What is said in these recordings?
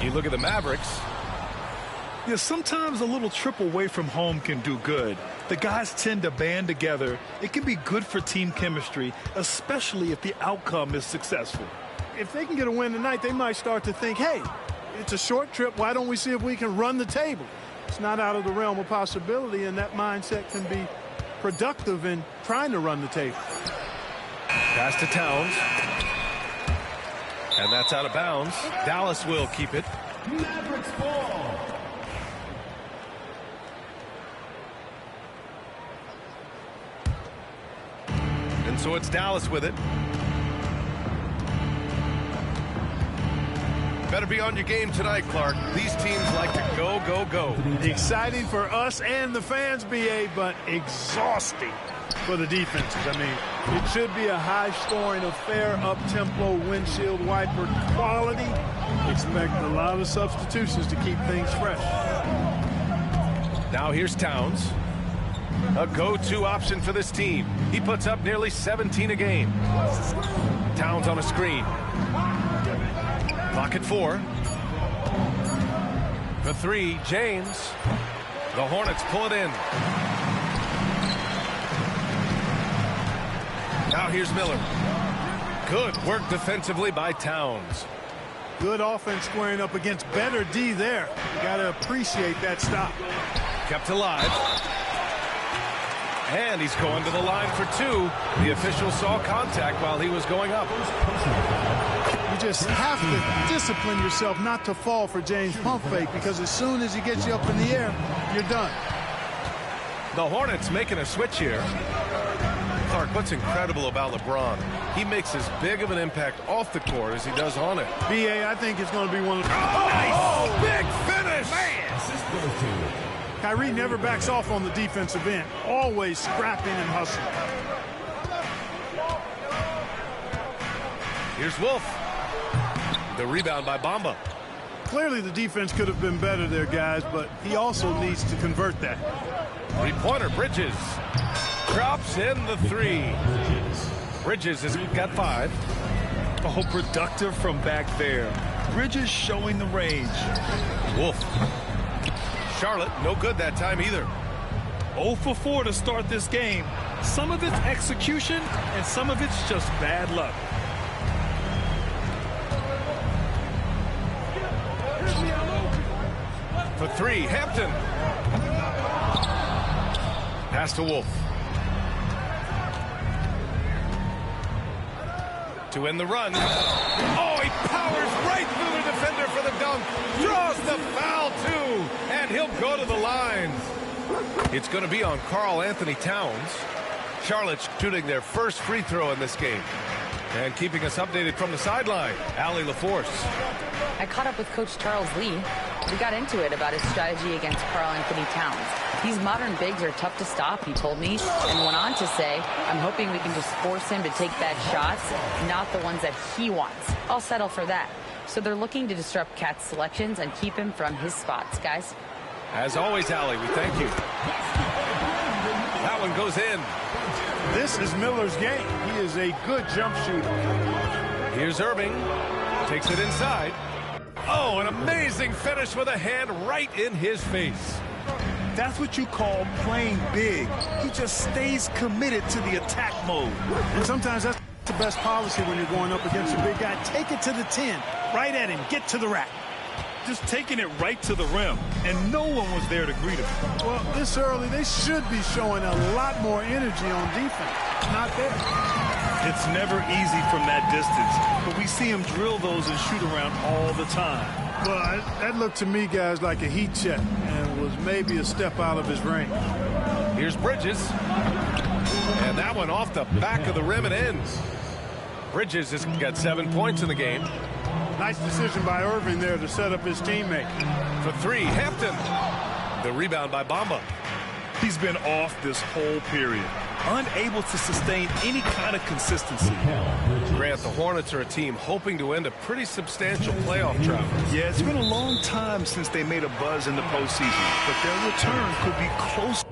You look at the Mavericks. Yeah, sometimes a little trip away from home can do good. The guys tend to band together. It can be good for team chemistry, especially if the outcome is successful. If they can get a win tonight, they might start to think, hey, it's a short trip. Why don't we see if we can run the table? It's not out of the realm of possibility, and that mindset can be productive in trying to run the table. Pass to Towns. And that's out of bounds. Dallas will keep it. Mavericks ball. And so it's Dallas with it. Better be on your game tonight, Clark. These teams like to go, go, go. Exciting for us and the fans, B.A., but exhausting for the defenses. I mean, it should be a high-scoring affair, up-tempo, windshield wiper quality. Expect a lot of substitutions to keep things fresh. Now here's Towns. A go-to option for this team. He puts up nearly 17 a game. Towns on a screen. Clock at 4. For 3, James. The Hornets pull it in. Now here's Miller. Good work defensively by Towns. Good offense squaring up against better D there. You got to appreciate that stop. Kept alive. And he's going to the line for 2. The official saw contact while he was going up. You just have to discipline yourself not to fall for James' pump fake, because as soon as he gets you up in the air, you're done. The Hornets making a switch here. Clark, what's incredible about LeBron? He makes as big of an impact off the court as he does on it. B.A., I think it's going to be one of the... Oh, big finish! Man. Kyrie never backs off on the defensive end. Always scrapping and hustling. Here's Wolf. The rebound by Bamba. Clearly the defense could have been better there, guys, but he also needs to convert that. Three-pointer, Bridges. Drops in the 3. Bridges has got 5. Oh, productive from back there. Bridges showing the range. Wolf. Charlotte, no good that time either. 0 for 4 to start this game. Some of it's execution, and some of it's just bad luck. For 3, Hampton. Pass to Wolf. To end the run. Oh, he powers right through the defender for the dunk. Draws the foul, too. And he'll go to the line. It's going to be on Karl Anthony Towns. Charlotte's shooting their first free throw in this game. And keeping us updated from the sideline, Allie LaForce. I caught up with Coach Charles Lee. We got into it about his strategy against Karl Anthony Towns. These modern bigs are tough to stop, he told me, and went on to say, I'm hoping we can just force him to take bad shots, not the ones that he wants. I'll settle for that. So they're looking to disrupt Cat's selections and keep him from his spots, guys. As always, Allie, we thank you. That one goes in. This is Miller's game. He is a good jump shooter. Here's Irving. Takes it inside. Oh, an amazing finish with a hand right in his face. That's what you call playing big. He just stays committed to the attack mode. And sometimes that's the best policy when you're going up against a big guy. Take it to the 10. Right at him. Get to the rack. Just taking it right to the rim, and no one was there to greet him. Well, this early, they should be showing a lot more energy on defense. Not there. It's never easy from that distance, but we see him drill those and shoot around all the time. Well, that looked to me, guys, like a heat check, and was maybe a step out of his range. Here's Bridges. And that one off the back of the rim and ends. Bridges has got 7 points in the game. Nice decision by Irving there to set up his teammate. For 3, Hampton. The rebound by Bamba. He's been off this whole period, unable to sustain any kind of consistency. Grant, the Hornets are a team hoping to end a pretty substantial playoff drought. Yeah, it's been a long time since they made a buzz in the postseason, but their return could be close.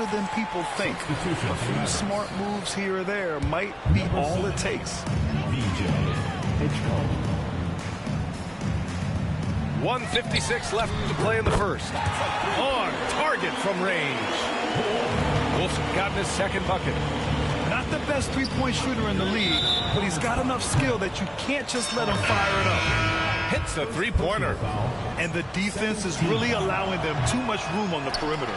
closer than people think. A few smart moves here or there might be all it takes. VJ Hitchcock. 1:56 left to play in the first. On target from range. Wolf's gotten his second bucket. Not the best three-point shooter in the league, but he's got enough skill that you can't just let him fire it up. Hits the three-pointer. And the defense is really allowing them too much room on the perimeter.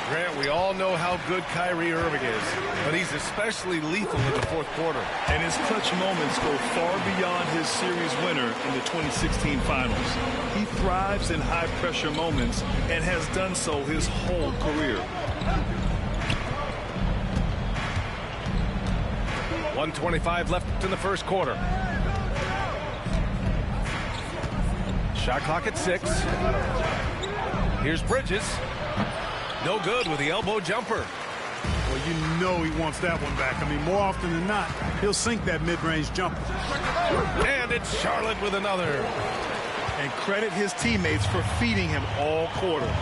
Grant, we all know how good Kyrie Irving is, but he's especially lethal in the fourth quarter. And his clutch moments go far beyond his series winner in the 2016 finals. He thrives in high-pressure moments and has done so his whole career. 1:25 left in the first quarter. Shot clock at 6. Here's Bridges. No good with the elbow jumper. Well, you know he wants that one back. I mean, more often than not, he'll sink that mid-range jumper. And it's Charlotte with another. And credit his teammates for feeding him all quarter.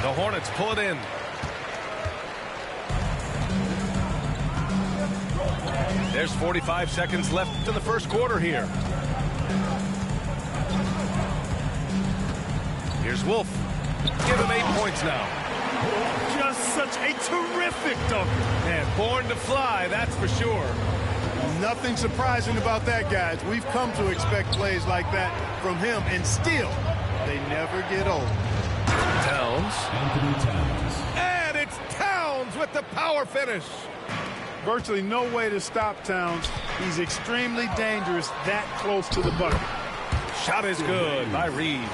The Hornets pull it in. There's 45 seconds left in the first quarter here. Here's Wolf. Give him 8 points now. Just such a terrific dunker. And born to fly, that's for sure. Nothing surprising about that, guys. We've come to expect plays like that from him, and still, they never get old. Towns. Anthony Towns. And it's Towns with the power finish. Virtually no way to stop Towns. He's extremely dangerous that close to the bucket. Shot is good by Reeves.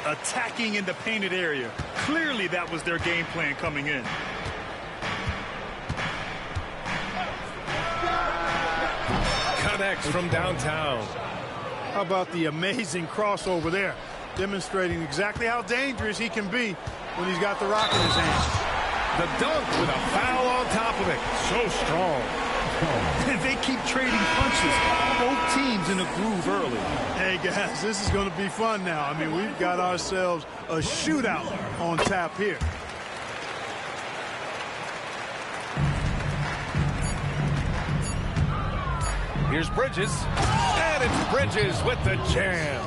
Attacking in the painted area. Clearly that was their game plan coming in. Connects from downtown. How about the amazing crossover there? Demonstrating exactly how dangerous he can be when he's got the rock in his hand. The dunk with a foul on top of it. So strong. And they keep trading punches. Both teams in a groove early. Hey, guys, this is going to be fun now. I mean, we've got ourselves a shootout on tap here. Here's Bridges. And it's Bridges with the jam.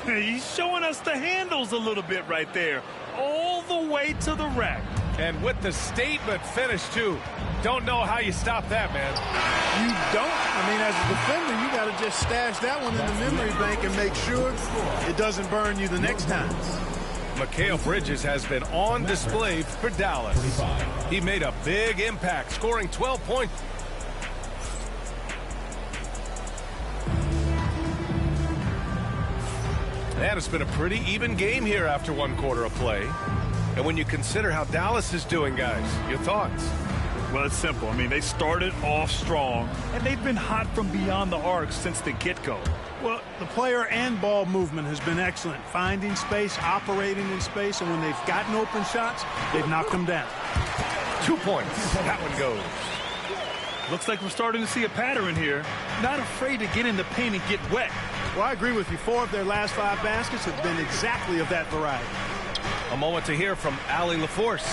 He's showing us the handles a little bit right there. All the way to the rack. And with the statement finish, too. Don't know how you stop that, man. You don't? I mean, as a defender, you got to just stash that one in the memory bank and make sure it doesn't burn you the next time. Mikal Bridges has been on display for Dallas. He made a big impact, scoring 12 points. And it's been a pretty even game here after one quarter of play. And when you consider how Dallas is doing, guys, your thoughts? Well, it's simple. I mean, they started off strong, and they've been hot from beyond the arc since the get-go. Well, the player and ball movement has been excellent. Finding space, operating in space, and when they've gotten open shots, they've knocked them down. 2 points. That one goes. Looks like we're starting to see a pattern here. Not afraid to get in the paint and get wet. Well, I agree with you. 4 of their last 5 baskets have been exactly of that variety. A moment to hear from Allie LaForce.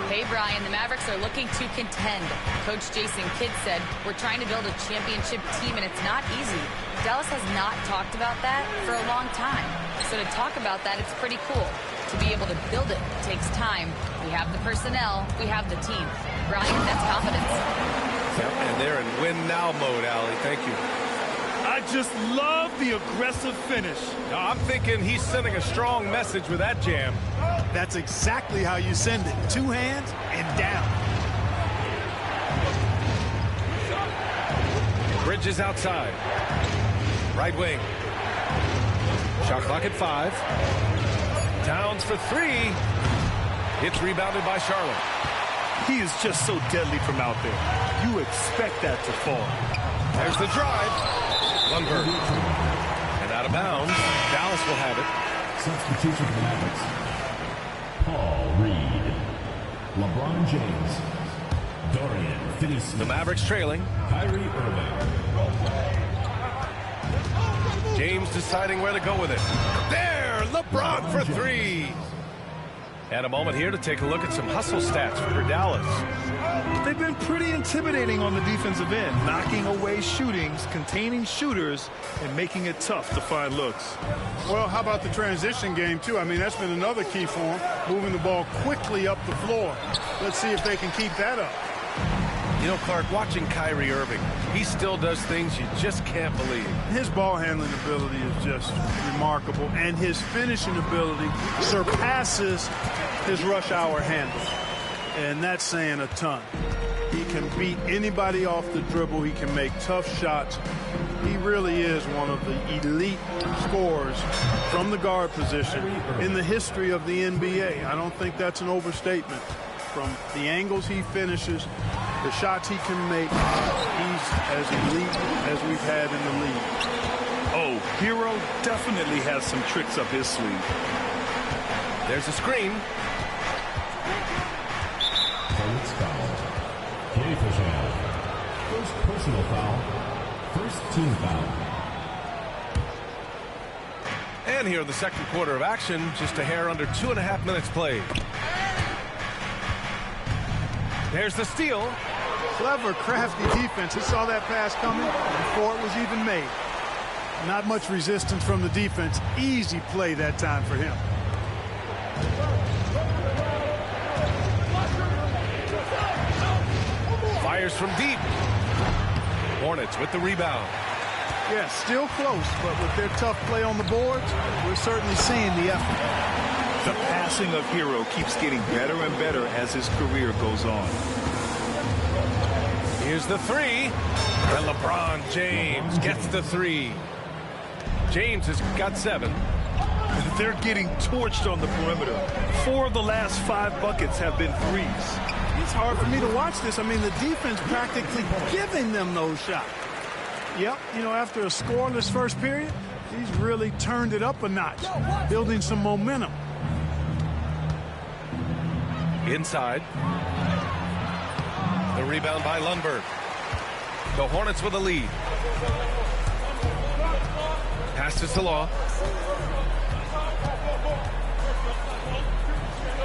Hey, Brian, the Mavericks are looking to contend. Coach Jason Kidd said, we're trying to build a championship team, and it's not easy. Dallas has not talked about that for a long time. So to talk about that, it's pretty cool. To be able to build it takes time. We have the personnel. We have the team. Brian, that's confidence. Yep, and they're in win-now mode, Allie. Thank you. I just love the aggressive finish. I'm thinking he's sending a strong message with that jam. That's exactly how you send it. 2 hands and down. Bridges outside. Right wing. Shot clock at 5. Towns for 3. It's rebounded by Charlotte. He is just so deadly from out there. You expect that to fall. There's the drive. Lundberg. And out of bounds. Dallas will have it. Substitution for the Mavericks. Paul Reed. LeBron James. Dorian Finney-Smith. The Mavericks trailing. Kyrie Irving. James deciding where to go with it. There, LeBron for three. And a moment here to take a look at some hustle stats for Dallas. They've been pretty intimidating on the defensive end, knocking away shootings, containing shooters, and making it tough to find looks. Well, how about the transition game, too? I mean, that's been another key for them, moving the ball quickly up the floor. Let's see if they can keep that up. You know, Clark, watching Kyrie Irving, he still does things you just can't believe. His ball handling ability is just remarkable, and his finishing ability surpasses his rush hour handle. And that's saying a ton. He can beat anybody off the dribble. He can make tough shots. He really is one of the elite scorers from the guard position in the history of the NBA. I don't think that's an overstatement. From the angles he finishes, the shots he can make, he's as elite as we've had in the league. Oh, Hero definitely has some tricks up his sleeve. There's a screen. First foul. Kenny Pajano. First personal foul. First team foul. And here in the second quarter of action, just a hair under 2.5 minutes played. There's the steal. Clever, crafty defense. He saw that pass coming before it was even made. Not much resistance from the defense. Easy play that time for him. Fires from deep. Hornets with the rebound. Yeah, still close, but with their tough play on the boards, we're certainly seeing the effort. The passing of Hero keeps getting better and better as his career goes on. Here's the three. And LeBron James gets the three. James has got 7. They're getting torched on the perimeter. 4 of the last 5 buckets have been threes. It's hard for me to watch this. I mean, the defense practically giving them those shots. Yep, you know, after a scoreless first period, he's really turned it up a notch, building some momentum. Inside. The rebound by Lundberg. The Hornets with a lead. Pass to Salah.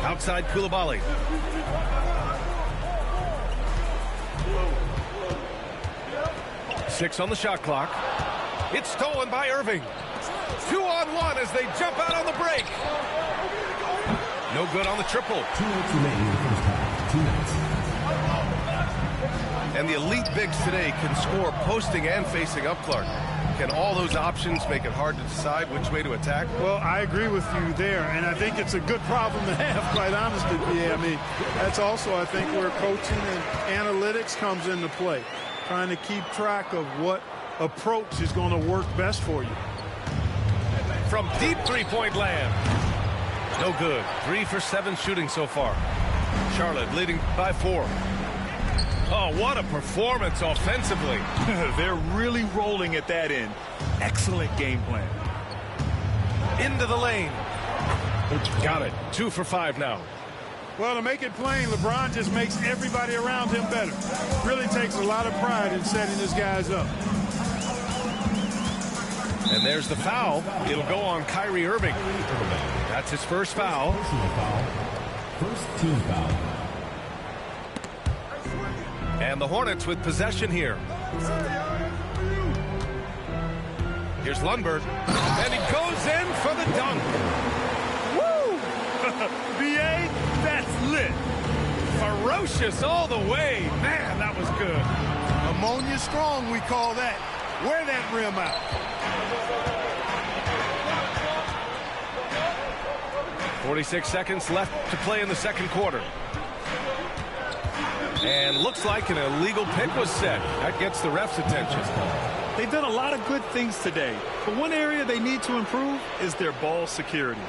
Outside Koulibaly. Six on the shot clock. It's stolen by Irving. 2-on-1 as they jump out on the break. No good on the triple. 2 minutes remaining in the first half. 2 minutes. And the elite bigs today can score posting and facing up, Clark. Can all those options make it hard to decide which way to attack? Well, I agree with you there, and I think it's a good problem to have, quite honestly. I mean, that's also, I think, where coaching and analytics comes into play. Trying to keep track of what approach is going to work best for you. From deep three-point land. No good. 3 for 7 shooting so far. Charlotte leading by 4. Oh, what a performance offensively. They're really rolling at that end. Excellent game plan. Into the lane. Got it. 2 for 5 now. Well, to make it plain, LeBron just makes everybody around him better. Really takes a lot of pride in setting his guys up. And there's the foul. It'll go on Kyrie Irving. That's his first foul. Personal foul. First team foul. And the Hornets with possession here. Here's Lundberg. And he goes in for the dunk. Woo! B.A., that's lit. Ferocious all the way. Man, that was good. Ammonia strong, we call that. Wear that rim out. .46 seconds left to play in the second quarter. And looks like an illegal pick was set. That gets the ref's attention. They've done a lot of good things today, but one area they need to improve is their ball security.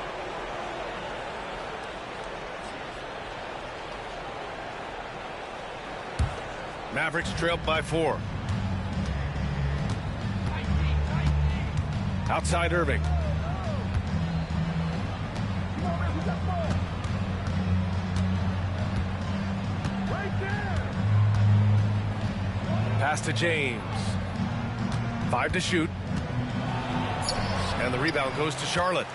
Mavericks trailed by 4. Outside Irving. Pass to James. 5 to shoot. And the rebound goes to Charlotte.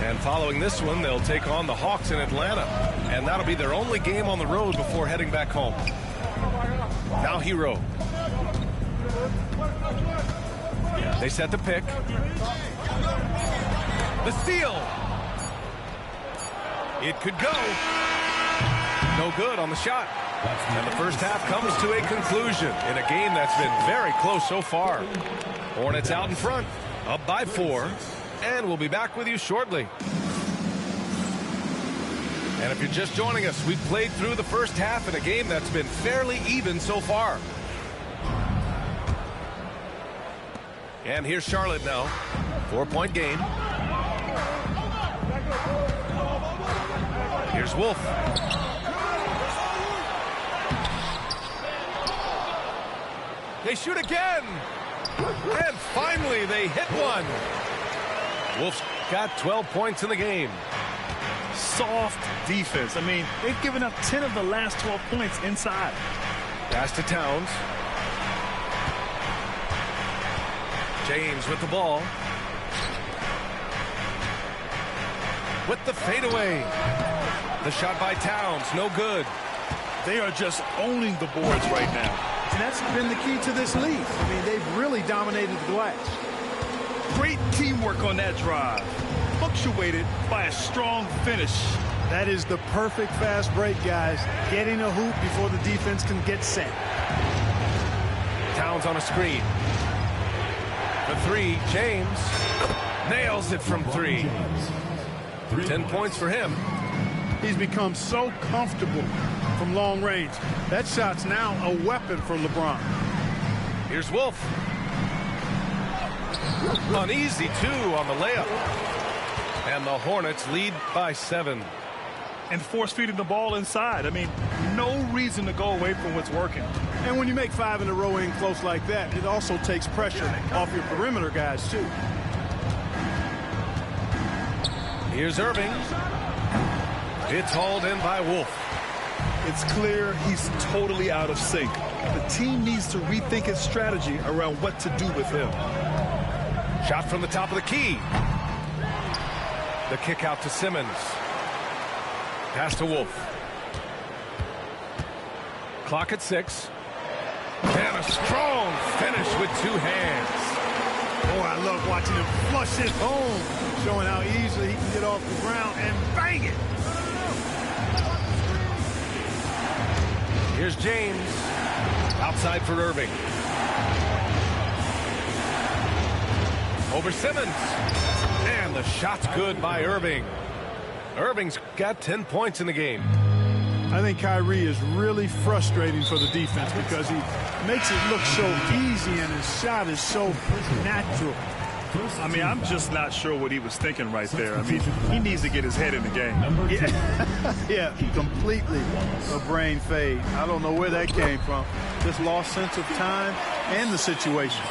And following this one, they'll take on the Hawks in Atlanta. And that'll be their only game on the road before heading back home. Now Hero. They set the pick. The steal. It could go. No good on the shot. And the first half comes to a conclusion in a game that's been very close so far. Hornets out in front, up by 4. And we'll be back with you shortly. And if you're just joining us, we've played through the first half in a game that's been fairly even so far. And here's Charlotte now. 4-point game. Here's Wolf. They shoot again. And finally they hit one. Wolf's got 12 points in the game. Soft defense. I mean, they've given up 10 of the last 12 points inside. Pass to Towns. James with the ball. With the fadeaway. The shot by Towns, no good. They are just owning the boards right now. And that's been the key to this lead. I mean, they've really dominated the glass. Great teamwork on that drive, punctuated by a strong finish. That is the perfect fast break, guys. Getting a hoop before the defense can get set. Towns on a screen. For 3, James nails it from 3. 10 points for him. He's become so comfortable from long range. That shot's now a weapon for LeBron. Here's Wolf. An easy 2 on the layup. And the Hornets lead by 7. And force-feeding the ball inside. I mean, no reason to go away from what's working. And when you make 5 in a row in close like that, it also takes pressure off your perimeter guys, too. Here's Irving. It's hauled in by Wolf. It's clear he's totally out of sync. The team needs to rethink its strategy around what to do with him. Shot from the top of the key. The kick out to Simmons. Pass to Wolf. Clock at 6. And a strong finish with 2 hands. Oh, I love watching him flush it home, showing how easily he can get off the ground and bang it. Here's James. Outside for Irving. Over Simmons. And the shot's good by Irving. Irving's got 10 points in the game. I think Kyrie is really frustrating for the defense because he makes it look so easy and his shot is so natural. I mean, I'm just not sure what he was thinking right there. I mean, he needs to get his head in the game. Yeah, completely a brain fade. I don't know where that came from. Just lost sense of time and the situation.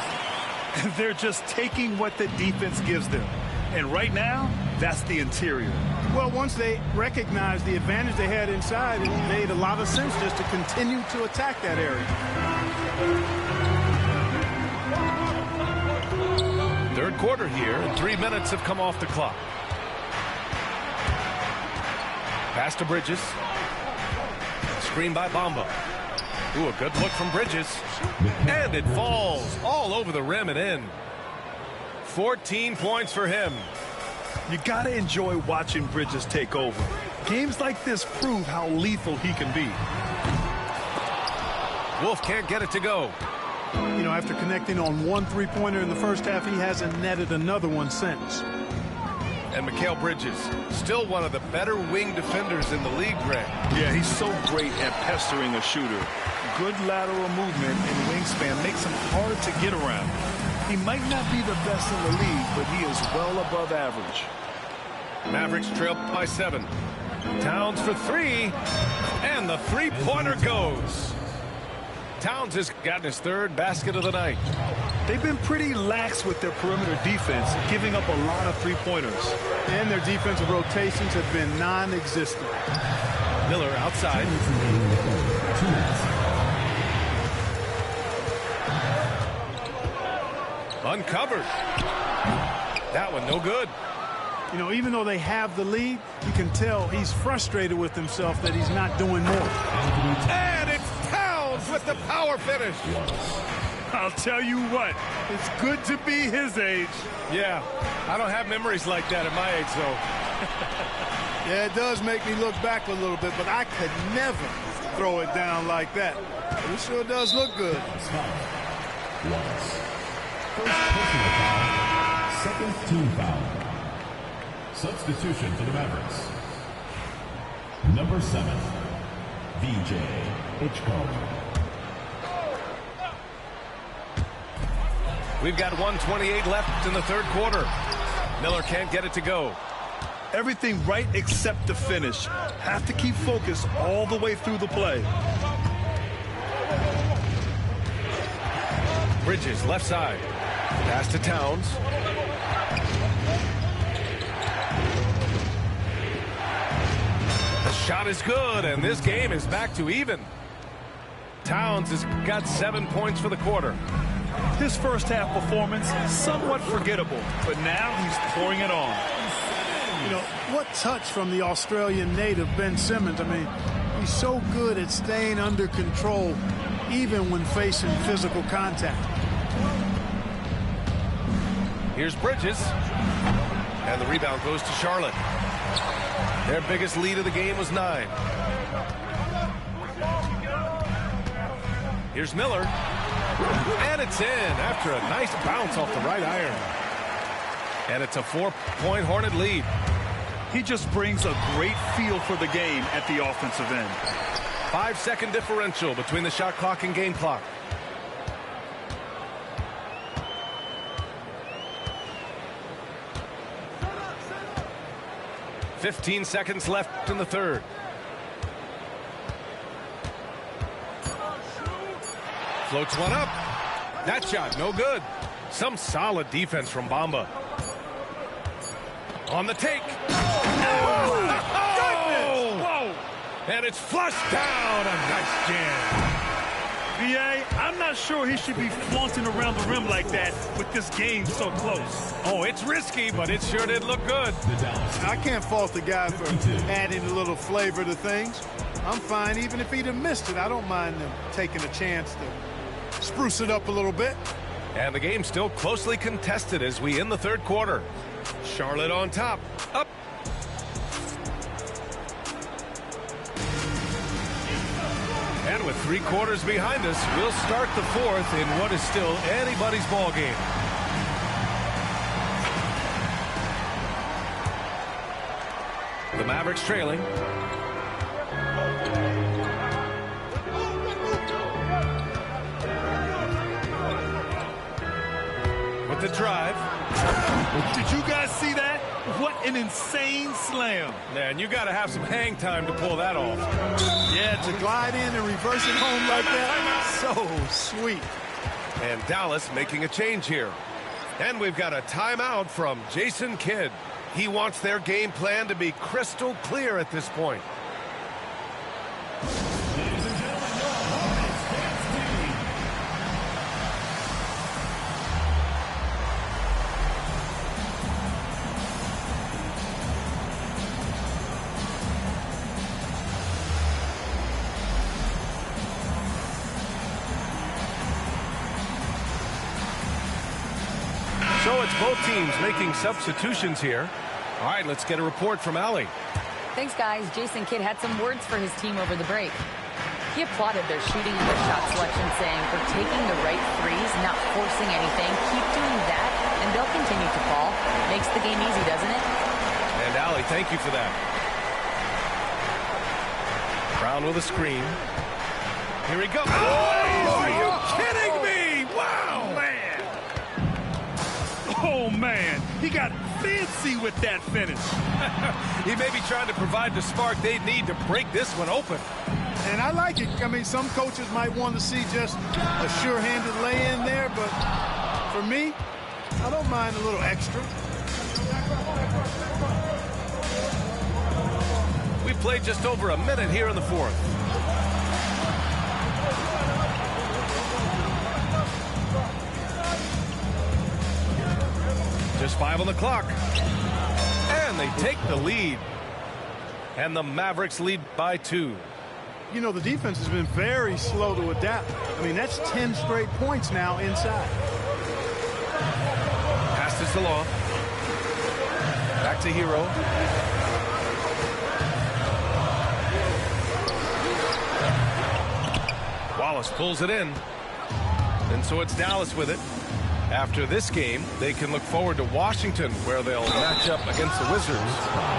They're just taking what the defense gives them. And right now, that's the interior. Well, once they recognized the advantage they had inside, it made a lot of sense just to continue to attack that area. Third quarter here, and 3 minutes have come off the clock. Pass to Bridges. Screen by Bamba. Ooh, a good look from Bridges. And it falls all over the rim and in. 14 points for him. You got to enjoy watching Bridges take over. Games like this prove how lethal he can be. Wolf can't get it to go. You know, after connecting on 1 3-pointer in the first half, he hasn't netted another one since. And Mikal Bridges, still one of the better wing defenders in the league, Greg. Yeah, he's so great at pestering a shooter. Good lateral movement and wingspan makes him hard to get around. He might not be the best in the league, but he is well above average. Mavericks trail by 7. Towns for 3. And the three-pointer goes. Towns has gotten his 3rd basket of the night. They've been pretty lax with their perimeter defense, giving up a lot of three-pointers. And their defensive rotations have been non-existent. Miller outside. Uncovered. That one no good. You know, even though they have the lead, you can tell he's frustrated with himself that he's not doing more. And it's Towns with the power finish. I'll tell you what, it's good to be his age. Yeah, I don't have memories like that at my age, though. Yeah, it does make me look back a little bit, but I could never throw it down like that. But it sure does look good. First personal foul. Second team foul. Substitution for the Mavericks. Number 7, VJ Hitchcock. We've got 1:28 left in the third quarter. Miller can't get it to go. Everything right except the finish. Have to keep focused all the way through the play. Bridges, left side. Pass to Towns. The shot is good, and this game is back to even. Towns has got 7 points for the quarter. His first half performance, somewhat forgettable, but now he's pouring it on. You know, what touch from the Australian native, Ben Simmons. I mean, he's so good at staying under control, even when facing physical contact. Here's Bridges. And the rebound goes to Charlotte. Their biggest lead of the game was 9. Here's Miller. And it's in after a nice bounce off the right iron. And it's a 4-point Hornet lead. He just brings a great feel for the game at the offensive end. 5-second differential between the shot clock and game clock. "15 seconds left in the third. Floats one up. That shot, no good. Some solid defense from Bamba. On the take. Oh! Whoa! And it's flushed down. A nice jam. B.A., I'm not sure he should be flaunting around the rim like that with this game so close. Oh, it's risky, but it sure did look good. I can't fault the guy for adding a little flavor to things. I'm fine even if he'd have missed it. I don't mind them taking a chance to spruce it up a little bit. And the game's still closely contested as we end the third quarter. Charlotte on top. Up. And with 3 quarters behind us, we'll start the fourth in what is still anybody's ball game. The Mavericks trailing. With the drive. Did you guys see that? What an insane slam. Man, you got to have some hang time to pull that off. Yeah, to glide in and reverse it home like that, so sweet. And Dallas making a change here. And we've got a timeout from Jason Kidd. He wants their game plan to be crystal clear at this point. So it's both teams making substitutions here. All right, let's get a report from Allie. Thanks, guys. Jason Kidd had some words for his team over the break. He applauded their shooting and their shot selection, saying, "We're taking the right threes, not forcing anything. Keep doing that, and they'll continue to fall. Makes the game easy, doesn't it?" And Allie, thank you for that. Brown with a screen. Here he goes. Oh, are you kidding me? Wow, man. Oh, man. He got fancy with that finish. He may be trying to provide the spark they need to break this one open. And I like it. I mean, some coaches might want to see just a sure-handed lay-in there, but for me, I don't mind a little extra. We've played just over a minute here in the fourth. 5 on the clock. And they take the lead. And the Mavericks lead by 2. You know, the defense has been very slow to adapt. I mean, that's 10 straight points now inside. Pass to Salon. Back to Hero. Wallace pulls it in. And so it's Dallas with it. After this game, they can look forward to Washington, where they'll match up against the Wizards.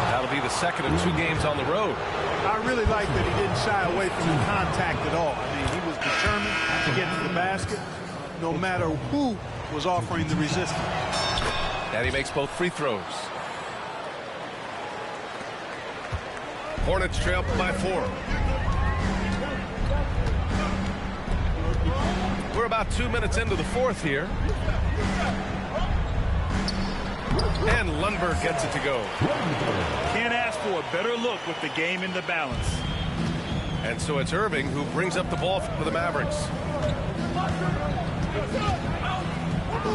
That'll be the second of 2 games on the road. I really like that he didn't shy away from the contact at all. I mean, he was determined to get to the basket, no matter who was offering the resistance. And he makes both free throws. Hornets trail by 4. We're about 2 minutes into the fourth here. And Lundberg gets it to go. Can't ask for a better look with the game in the balance. And so it's Irving who brings up the ball for the Mavericks.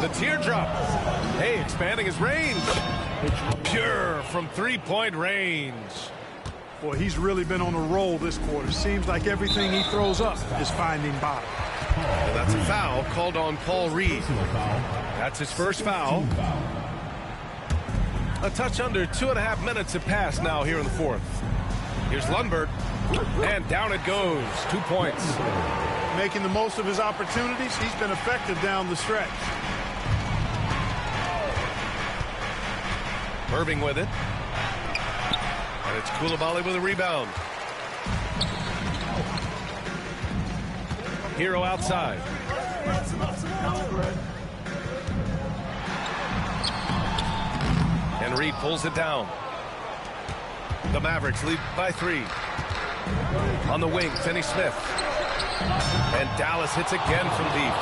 The teardrop. Hey, expanding his range. Pure from 3-point range. Boy, he's really been on a roll this quarter. Seems like everything he throws up is finding bottom. And that's a foul called on Paul Reed. That's his first foul. A touch under 2.5 minutes have passed now here in the fourth. Here's Lundberg. And down it goes. 2 points. Making the most of his opportunities. He's been effective down the stretch. Irving with it. And it's Coulibaly with a rebound. Hero outside. And Reed pulls it down. The Mavericks lead by 3. On the wing, Finney Smith. And Dallas hits again from deep.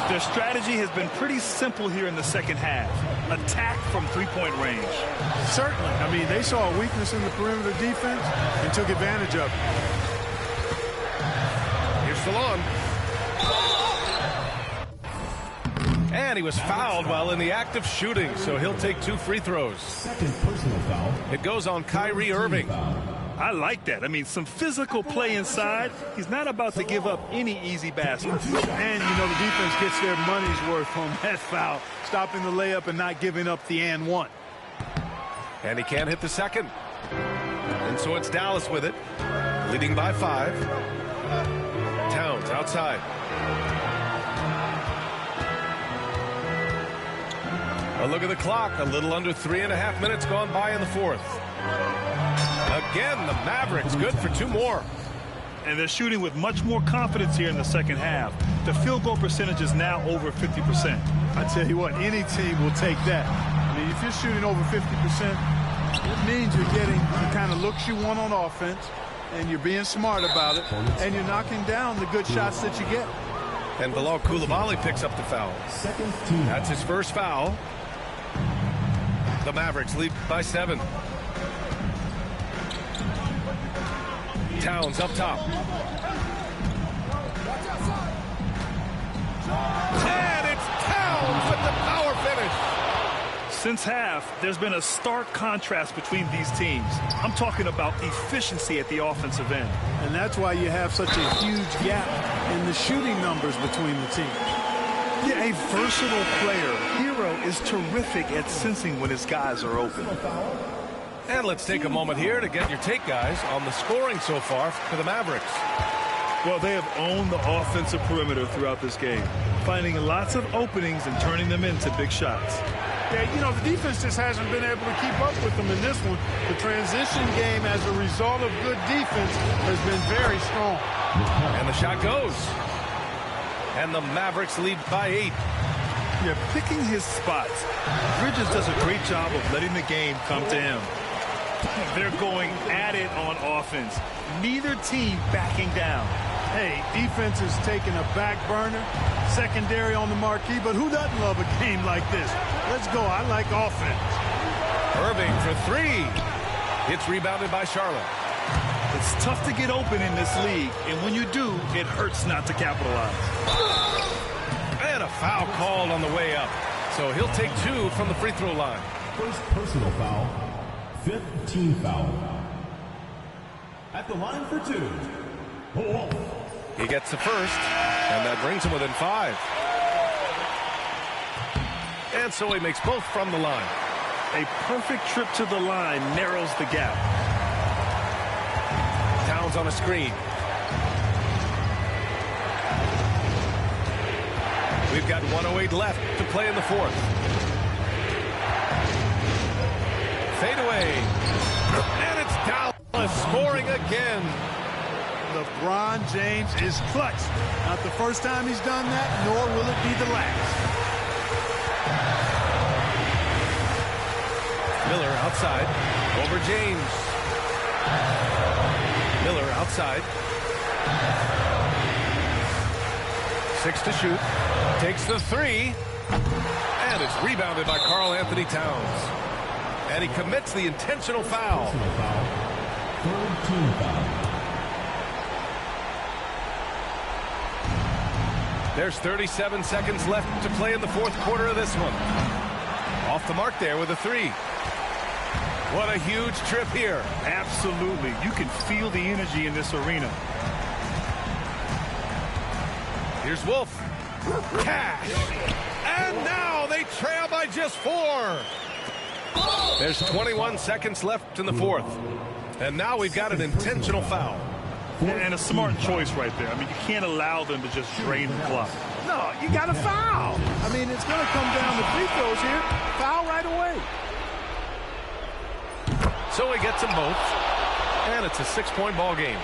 Their strategy has been pretty simple here in the second half. Attack from 3-point range. Certainly. I mean, they saw a weakness in the perimeter defense and took advantage of it. Here's Salon. And he was fouled while in the act of shooting, so he'll take 2 free throws. Second personal foul. It goes on Kyrie Irving. I like that. I mean, some physical play inside. He's not about to give up any easy baskets. And, you know, the defense gets their money's worth on that foul, stopping the layup and not giving up the and one. And he can't hit the second. And so it's Dallas with it, leading by 5. Towns outside. A look at the clock. A little under 3.5 minutes gone by in the fourth. Again, the Mavericks good for 2 more. And they're shooting with much more confidence here in the second half. The field goal percentage is now over 50%. I tell you what, any team will take that. I mean, if you're shooting over 50%, it means you're getting the kind of looks you want on offense, and you're being smart about it, and you're knocking down the good shots that you get. And Bilal Coulibaly picks up the foul. Second team. That's his first foul. The Mavericks lead by 7. Towns up top. And it's Towns with the power finish. Since half, there's been a stark contrast between these teams. I'm talking about efficiency at the offensive end. And that's why you have such a huge gap in the shooting numbers between the teams. Yeah, a versatile player. Hero is terrific at sensing when his guys are open. And let's take a moment here to get your take, guys, on the scoring so far for the Mavericks. Well, they have owned the offensive perimeter throughout this game, finding lots of openings and turning them into big shots. Yeah, you know, the defense just hasn't been able to keep up with them in this one. The transition game, as a result of good defense, has been very strong. And the shot goes. And the Mavericks lead by 8. Yeah, picking his spots. Bridges does a great job of letting the game come to him. They're going at it on offense. Neither team backing down. Hey, defense is taking a back burner, secondary on the marquee, but who doesn't love a game like this? Let's go. I like offense. Irving for 3. It's rebounded by Charlotte. It's tough to get open in this league, and when you do, it hurts not to capitalize. And a foul called on the way up. So he'll take 2 from the free throw line. First personal foul, 5th team foul. At the line for 2. He gets the first, and that brings him within 5. And so he makes both from the line. A perfect trip to the line narrows the gap. Towns on a screen. We've got 1:08 left to play in the 4th. Fade away. And it's Dallas scoring again. LeBron James is clutch. Not the first time he's done that, nor will it be the last. Miller outside. Over James. Miller outside. 6 to shoot. Takes the 3. And it's rebounded by Karl Anthony Towns. And he commits the intentional foul. Personal foul, 3rd team foul. There's 37 seconds left to play in the 4th quarter of this one. Off the mark there with a 3. What a huge trip here. Absolutely. You can feel the energy in this arena. Here's Wolf. Cash. And now they trail by just 4. There's 21 seconds left in the 4th. And now we've got an intentional foul. And a smart choice right there. I mean, you can't allow them to just drain the clock. No, you got to foul. I mean, it's going to come down to free throws here. Foul right away. So he gets them both. And it's a 6-point ball game.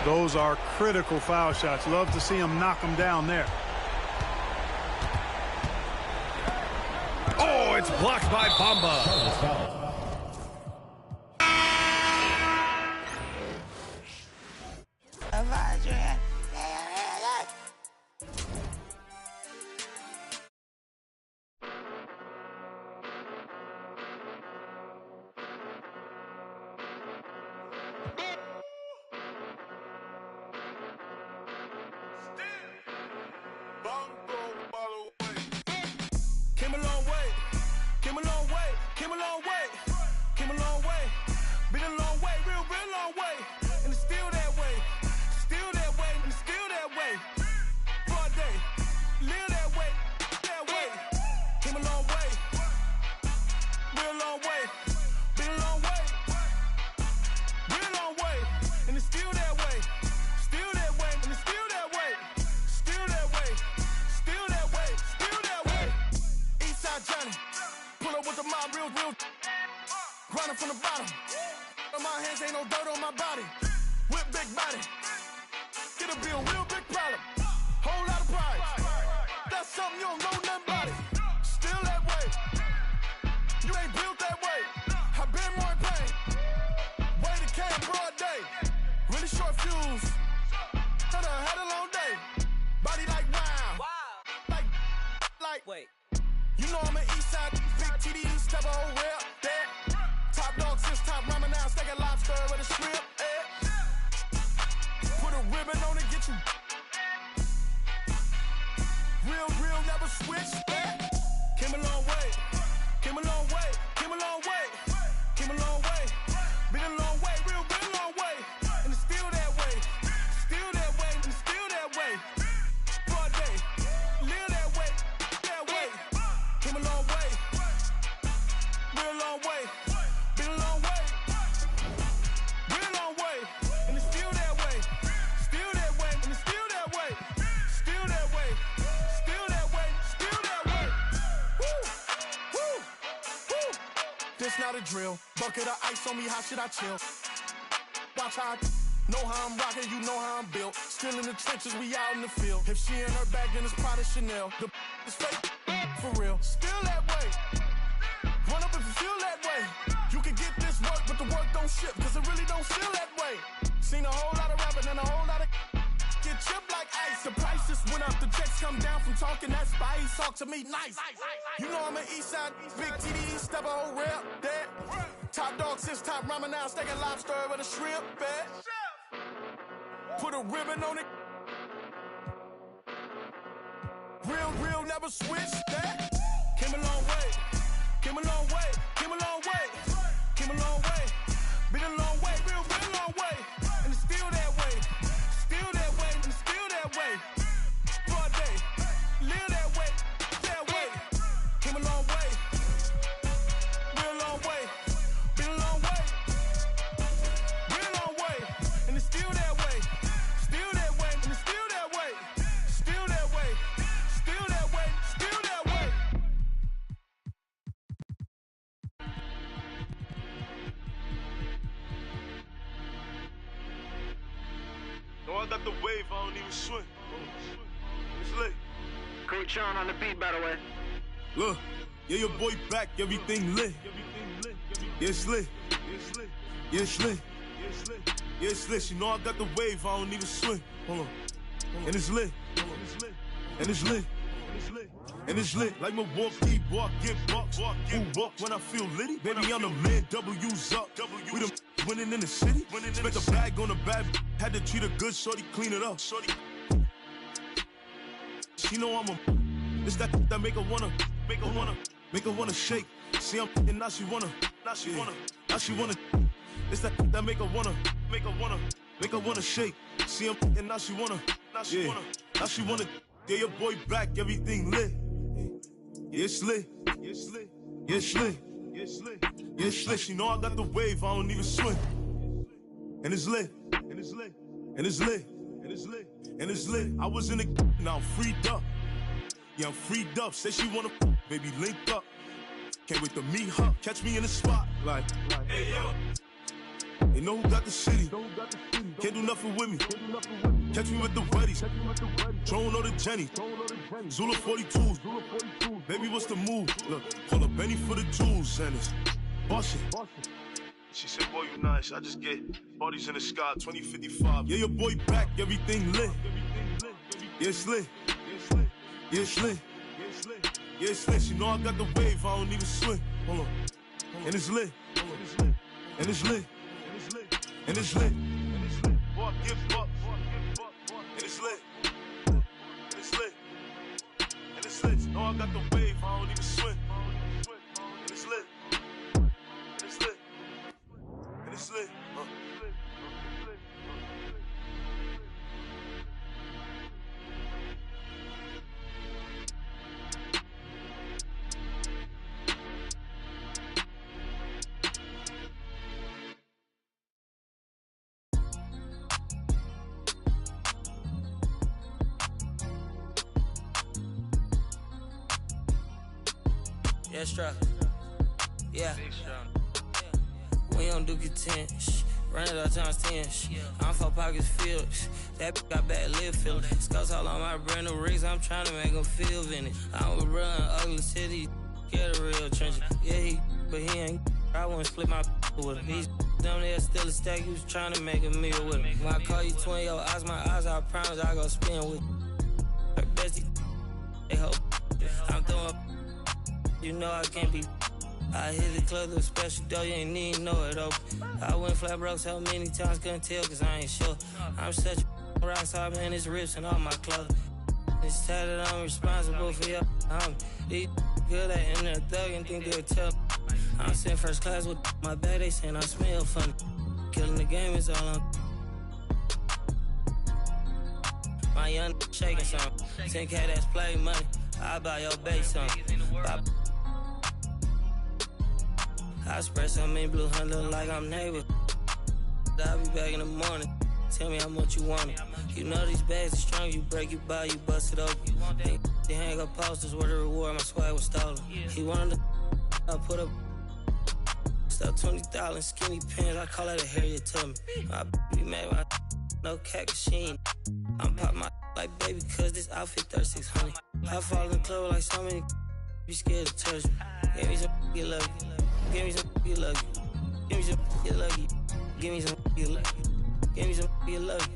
Those are critical foul shots. Love to see him knock them down there. Oh, it's blocked by Bamba. Came a long way, came a long way, came a long way, came a long way, been a long way, real long way, and it's still that way, and it's still that way, broad day, live that way, came a long way, real long way, been a long way, real long way, and it's still that way, and it's still that way, still that way, still that way, still that way. Eastside Johnny, pull up with the mob, real, grinding from the bottom. On my hands, ain't no dirt on my body. Whip big body, get a bill, real big problem. Whole lot of pride. That's something you don't know nothing about it. Still that way. You ain't built that way. I been more in pain. Way to came broad day. Really short fuse. Had a long day. Body like wow. Like wait. You know I'm an east side, big TDs, type of whole rep, that. Top dog, 6 top ramen now, steak and lobster with a shrimp, Put a ribbon on it, get you. Real, never switch, Came a long way, came a long way, came a long way, came a long way. Been a long way, real long way. And it's still that way, and it's still that way. Broad day, live that way, Came a long way, real long way, been a long way, real long way, and it's still that way, and it's still that way, still that way, still that way, still that way. Woo. This not a drill, bucket of ice on me, how should I chill? Watch how I know how I'm rocking, you know how I'm built. Still in the trenches, we out in the field. If she in her bag, then it's Prada Chanel. The is fake. For real, still that way. Run up if you feel that way. You can get this work, but the work don't ship, cause it really don't feel that way. Seen a whole lot of rapping and a whole lot of get chipped like ice. The prices went up, the checks come down from talking that spice. Talk to me nice. You know I'm an east side, big TD, step a whole rep, that. Top dog, 6 top ramen now, steak and lobster with a shrimp, Put a ribbon on it. Real, never switch that. Came a long way. Came a long way. Came a long way. Came a long way. Been a long way. Real long way. And it's still that way. Still that way. And it's still that way. For a day. Live that way. That way. Came a long way. Real long way. Been a long way. Real long way. And it's still that way. Still that way. And it's still that way. Still that way. Still that way. Still that way. No, I got the wave, I don't even swim. It's lit. Coach Sean on the beat, by the way. Look, yeah, your boy back, everything lit. Yeah, it's lit. Yeah, it's lit. Yeah, it's lit. You know I got the wave, I don't even swim. Hold on. And it's lit. And it's lit. And it's lit. Like Milwaukee, walk, get bucks. Who walk when I feel litty? Baby, I'm the man, W's up. We the winning in the city. Spent the bag on the bad. Had to treat her good, shorty, clean it up. She know I'm a. It's that make her wanna shake. See I'm and now she wanna. It's that make her wanna shake. See I'm and now she wanna. Now she wanna. Yeah, your boy back, everything lit. Yeah, it's lit. Yeah, it's lit. Yeah, it's lit. Yeah, it's lit. Yeah, it's lit. She know I got the wave, I don't even swim. And it's lit. And it's lit. And it's lit. And it's lit. And it's lit. I was in the now I'm freed up. Yeah, I'm freed up. Say she wanna baby link up. Can't wait to meet her. Catch me in the spot. Like hey yo. They know who got the city. Can't do nothing with me. Catch me with the buddies. Drone or the Jenny. Zula 42s. Baby, what's the move? Look, call up Benny for the jewels. And it's bustin'. She said, boy, you nice. I just get bodies in the sky, 2055. Yeah, your boy back, everything lit. Yeah, it's lit. Yeah, it's lit. Yeah, it's lit. You know I got the wave, I don't even swim. Hold on. And it's lit. And it's lit. And it's lit. Walk, give up. And it's lit. And it's lit. And it's lit. You know I got the wave, I don't even swim. And it's lit. And it's lit. And it's lit. Yeah, struck. Yeah. We don't do content. Run it all times 10. I'm 4 pockets filled. That bitch got bad lip filler. Scouts all on my brand new rigs. I'm trying to make them feel vintage. I was running ugly city. Get a real trench. Yeah, but he ain't. I wouldn't split my with him. He's down there still a stack. He was trying to make a meal with him. When I call you twin, your eyes, my eyes, I promise I go spin with you. Her bestie, they hope. I'm throwing. You know I can't be. I hit the club with a special dough, you ain't even know it open. I went flat broke so many times, couldn't tell cause I ain't sure. I'm such a rock star, man, it's rips and all my clothes. It's tatted, I'm responsible for your these good at in there thugging, think they'll tell. I'm sitting first class with my bag, they saying I smell funny. Killing the game is all on. My young shaking some. 10K that's play money. I buy your base something. I spread some in blue hunt, look like I'm neighbor. I'll be back in the morning. Tell me how much you want it. You know these bags are strong. You break, you buy, you bust it open. They hang up posters where the reward my swag was stolen. He wanted to I put up stuff $20 skinny pants. I call that a Harriet Tubman. My be made my no cat machine. I'm pop my like baby cause this outfit 3600. I fall in the club like so many be scared to touch me. Give me some get lucky. Give me some get lucky. Give me some get lucky. Give me some get lucky. Give me some get lucky.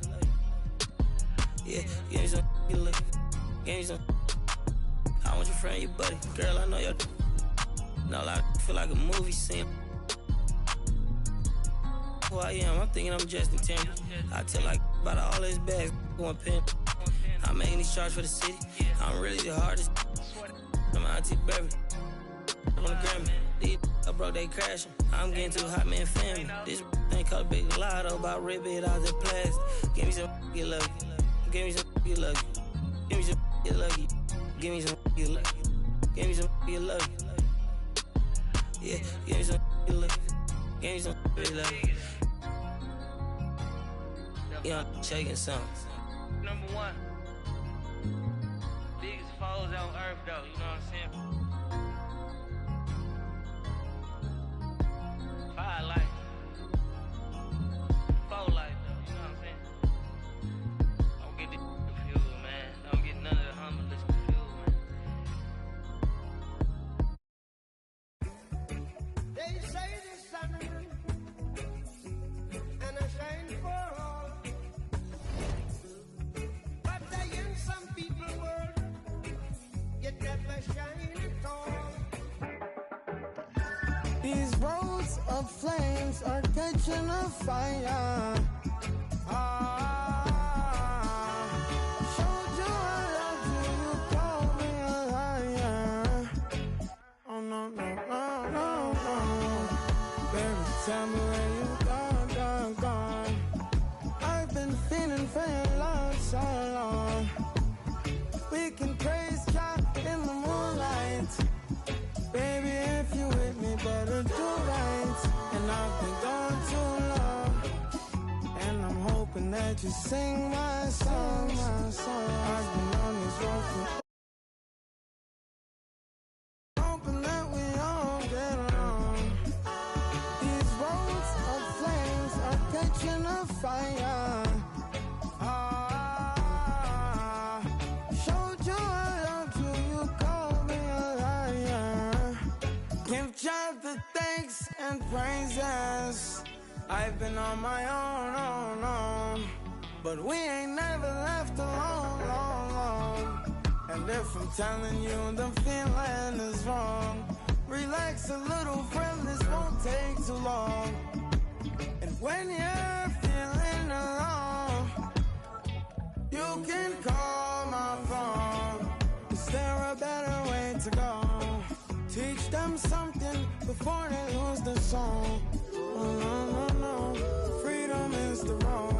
Yeah, give me some get lucky. Give me some. I want your friend, your buddy. Girl, I know your. No, I feel like a movie scene. Who I am, I'm thinking I'm Justin Timberlake. I tell like about all his bags, one pen. I'm making these charts for the city. I'm really the hardest. I'm Auntie Baby. on the Grammy. These I broke, they crashing. I'm getting too hot, man, family. This thing called Big Lotto, about rip it out the plastic. Give me some, get lucky. Give me some, get lucky. Give me some, get lucky. Give me some, get lucky. Give me some, get lucky. Yeah, give me some, get lucky. Give me some, get lucky. Yeah, I'm shaking something. Number one. Biggest foes on earth, though. You know what I'm saying? Fire life. Foe life, though. You know what I'm saying? Don't get this confused, man. Don't get none of the humblest confused, man. They say the sun and I shine for all. But I in some people world, you never shine at all. These roads of flames are catching a fire. Showed you I love you, you call me a liar. Oh no, no, no, no, no. Baby, tell me where you gone, gone. I've been feeling for your love so long. We can praise God in the moonlight. Baby, if you with me, better do right. And I've been gone too long, and I'm hoping that you sing my song, my song. I've been on this road for hoping that we all get along. These roads of flames are catching a fire. Showed you I loved you, you called me a liar. Give God the thanks and praises. I've been on my own, but we ain't never left alone, long. And if I'm telling you the feeling is wrong, relax a little, friend, this won't take too long. And when you're feeling alone, you can call my phone. Is there a better way to go? Teach them something before they lose the song. Oh, no, no, no. Freedom is the road.